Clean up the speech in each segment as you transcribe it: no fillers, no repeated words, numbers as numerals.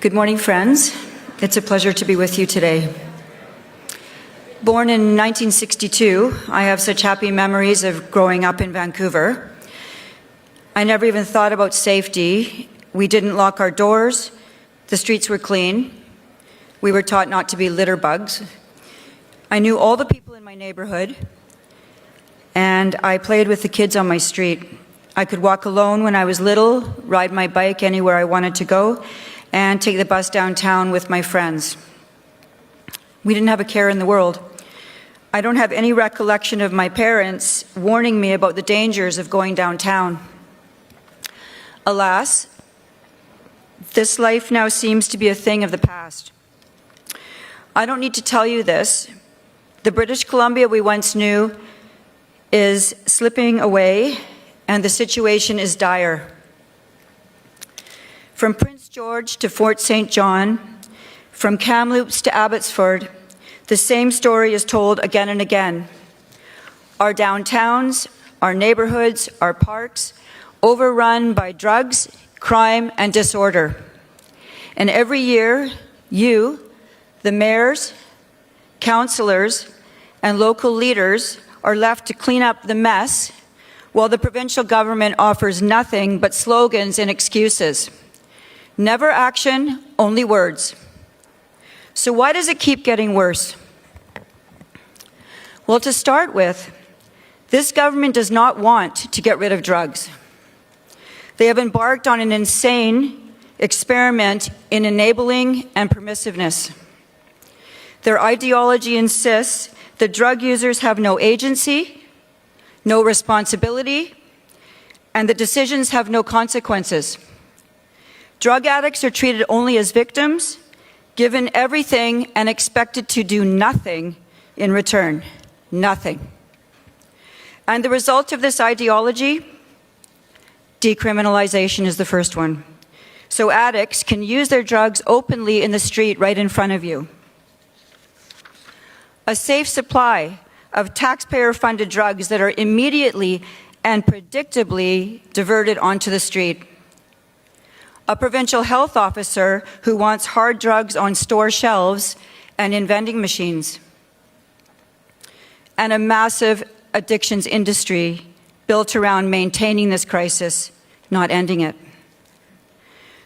Good morning, friends. It's a pleasure to be with you today. Born in 1962, I have such happy memories of growing up in Vancouver. I never even thought about safety. We didn't lock our doors. The streets were clean. We were taught not to be litter bugs. I knew all the people in my neighborhood, and I played with the kids on my street. I could walk alone when I was little, ride my bike anywhere I wanted to go, and take the bus downtown with my friends. We didn't have a care in the world. I don't have any recollection of my parents warning me about the dangers of going downtown. Alas, this life now seems to be a thing of the past. I don't need to tell you this. The British Columbia we once knew is slipping away, and the situation is dire. From Prince George to Fort St. John, from Kamloops to Abbotsford, the same story is told again and again. Our downtowns, our neighborhoods, our parks, overrun by drugs, crime, and disorder. And every year, you, the mayors, councillors, and local leaders are left to clean up the mess while the provincial government offers nothing but slogans and excuses. Never action, only words. So why does it keep getting worse? Well, to start with, this government does not want to get rid of drugs. They have embarked on an insane experiment in enabling and permissiveness. Their ideology insists that drug users have no agency, no responsibility, and that decisions have no consequences. Drug addicts are treated only as victims, given everything and expected to do nothing in return. Nothing. And the result of this ideology? Decriminalization is the first one. So addicts can use their drugs openly in the street right in front of you. A safe supply of taxpayer-funded drugs that are immediately and predictably diverted onto the street. A provincial health officer who wants hard drugs on store shelves and in vending machines. And a massive addictions industry built around maintaining this crisis, not ending it.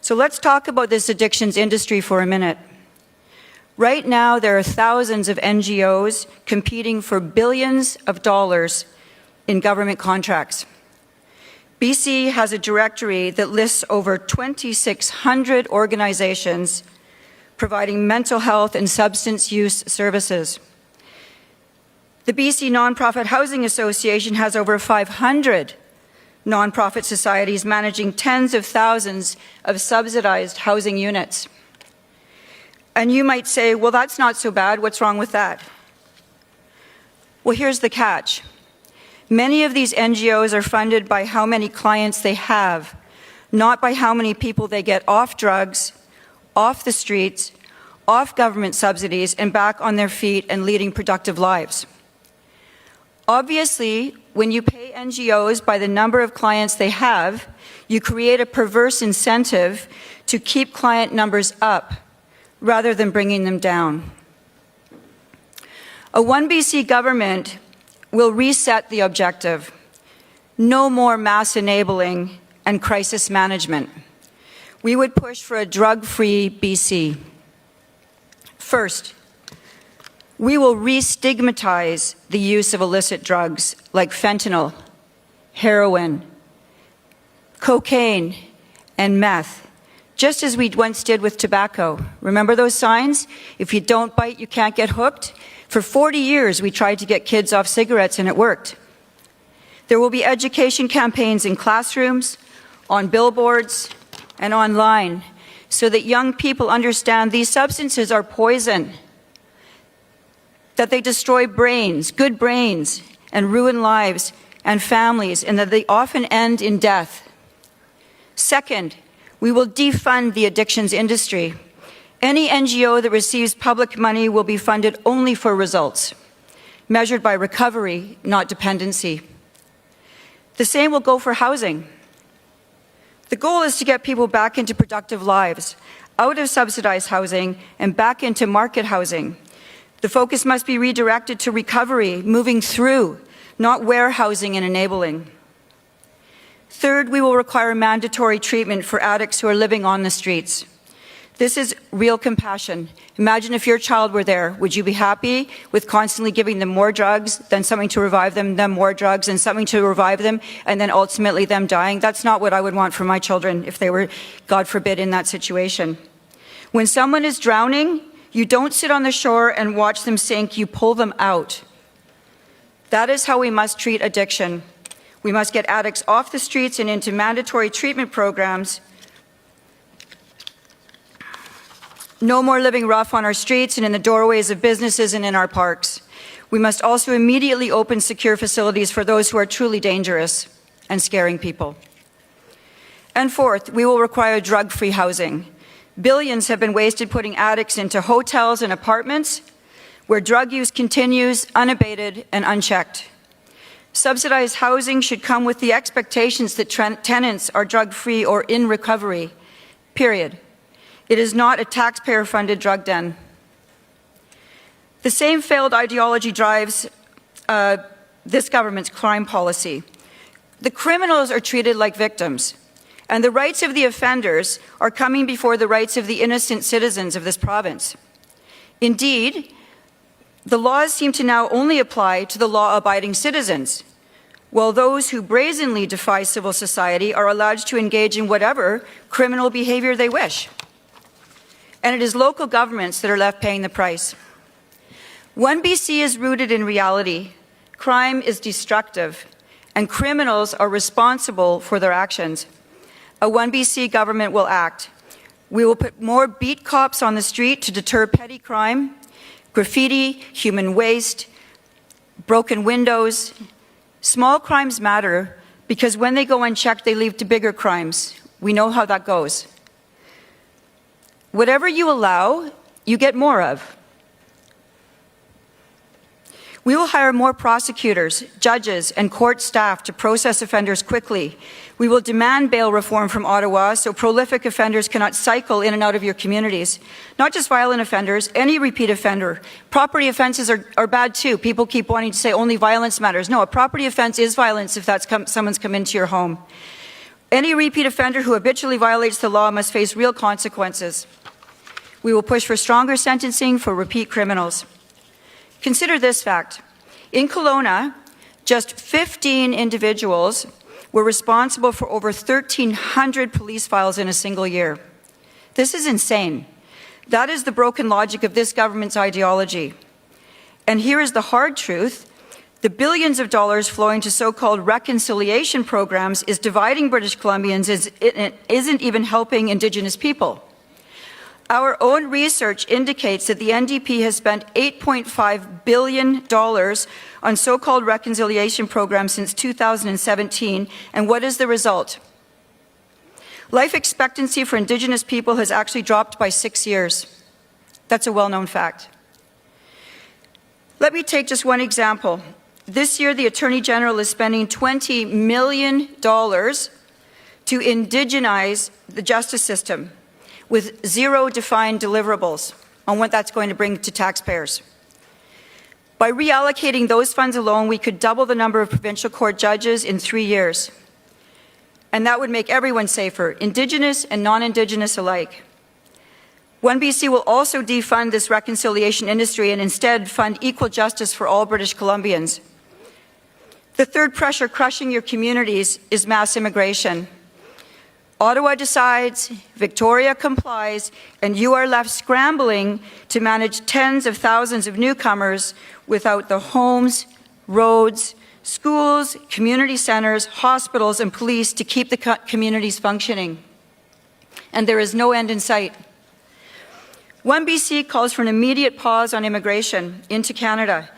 So let's talk about this addictions industry for a minute. Right now, there are thousands of NGOs competing for billions of dollars in government contracts. BC has a directory that lists over 2,600 organizations providing mental health and substance use services. The BC Nonprofit Housing Association has over 500 nonprofit societies managing tens of thousands of subsidized housing units. And you might say, well, that's not so bad. What's wrong with that? Well, here's the catch. Many of these NGOs are funded by how many clients they have, not by how many people they get off drugs, off the streets, off government subsidies, and back on their feet and leading productive lives. Obviously, when you pay NGOs by the number of clients they have, you create a perverse incentive to keep client numbers up rather than bringing them down. A One BC government will reset the objective. No more mass enabling and crisis management. We would push for a drug-free BC. First, we will re-stigmatize the use of illicit drugs like fentanyl, heroin, cocaine, and meth, just as we once did with tobacco. Remember those signs? If you don't bite, you can't get hooked. For 40 years, we tried to get kids off cigarettes, and it worked. There will be education campaigns in classrooms, on billboards, and online, so that young people understand these substances are poison, that they destroy brains, good brains, and ruin lives and families, and that they often end in death. Second, we will defund the addictions industry. Any NGO that receives public money will be funded only for results, measured by recovery, not dependency. The same will go for housing. The goal is to get people back into productive lives. out of subsidized housing and back into market housing. The focus must be redirected to recovery, moving through, not warehousing and enabling. Third, we will require mandatory treatment for addicts who are living on the streets. This is real compassion. Imagine if your child were there. Would you be happy with constantly giving them more drugs, then something to revive them, then more drugs, and something to revive them, and then ultimately them dying? That's not what I would want for my children if they were, God forbid, in that situation. When someone is drowning, you don't sit on the shore and watch them sink, you pull them out. That is how we must treat addiction. We must get addicts off the streets and into mandatory treatment programs. No more living rough on our streets and in the doorways of businesses and in our parks. We must also immediately open secure facilities for those who are truly dangerous and scaring people. And fourth, we will require drug-free housing. Billions have been wasted putting addicts into hotels and apartments where drug use continues unabated and unchecked. Subsidized housing should come with the expectations that tenants are drug-free or in recovery, period. It is not a taxpayer-funded drug den. The same failed ideology drives this government's crime policy. The criminals are treated like victims, and the rights of the offenders are coming before the rights of the innocent citizens of this province. Indeed, the laws seem to now only apply to the law-abiding citizens, while those who brazenly defy civil society are allowed to engage in whatever criminal behavior they wish. And it is local governments that are left paying the price. One BC is rooted in reality. Crime is destructive, and criminals are responsible for their actions. A One BC government will act. We will put more beat cops on the street to deter petty crime, graffiti, human waste, broken windows. Small crimes matter because when they go unchecked, they lead to bigger crimes. We know how that goes. Whatever you allow, you get more of. We will hire more prosecutors, judges, and court staff to process offenders quickly. We will demand bail reform from Ottawa so prolific offenders cannot cycle in and out of your communities. Not just violent offenders, any repeat offender. Property offenses are bad too. People keep wanting to say only violence matters. No, a property offense is violence if someone's come into your home. Any repeat offender who habitually violates the law must face real consequences. We will push for stronger sentencing for repeat criminals. Consider this fact. In Kelowna, just 15 individuals were responsible for over 1,300 police files in a single year. This is insane. That is the broken logic of this government's ideology. And here is the hard truth. The billions of dollars flowing to so-called reconciliation programs is dividing British Columbians. It isn't even helping Indigenous people. Our own research indicates that the NDP has spent $8.5 billion on so-called reconciliation programs since 2017, and what is the result? Life expectancy for Indigenous people has actually dropped by 6 years. That's a well-known fact. Let me take just one example. This year, the Attorney General is spending $20 million to indigenize the justice system, with zero defined deliverables on what that's going to bring to taxpayers. By reallocating those funds alone, we could double the number of provincial court judges in 3 years. And that would make everyone safer, Indigenous and non-Indigenous alike. One BC will also defund this reconciliation industry and instead fund equal justice for all British Columbians. The third pressure crushing your communities is mass immigration. Ottawa decides, Victoria complies, and you are left scrambling to manage tens of thousands of newcomers without the homes, roads, schools, community centers, hospitals, and police to keep the communities functioning. And there is no end in sight. One BC calls for an immediate pause on immigration into Canada,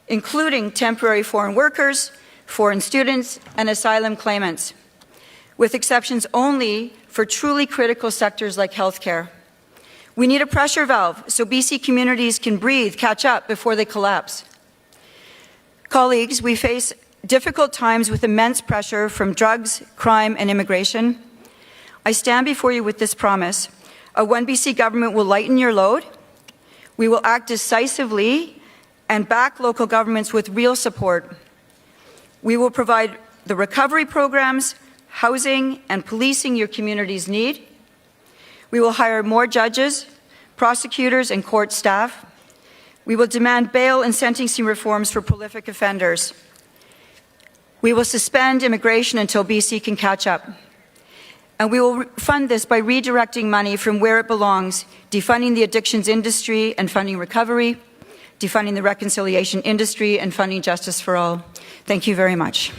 including temporary foreign workers, foreign students, and asylum claimants, with exceptions only for truly critical sectors like healthcare. We need a pressure valve so BC communities can breathe, catch up before they collapse. Colleagues, we face difficult times with immense pressure from drugs, crime, and immigration. I stand before you with this promise. A One BC government will lighten your load. We will act decisively and back local governments with real support. We will provide the recovery programs, housing, and policing your communities need. We will hire more judges, prosecutors, and court staff. We will demand bail and sentencing reforms for prolific offenders. We will suspend immigration until BC can catch up. And we will fund this by redirecting money from where it belongs, defunding the addictions industry and funding recovery, defunding the reconciliation industry and funding justice for all. Thank you very much.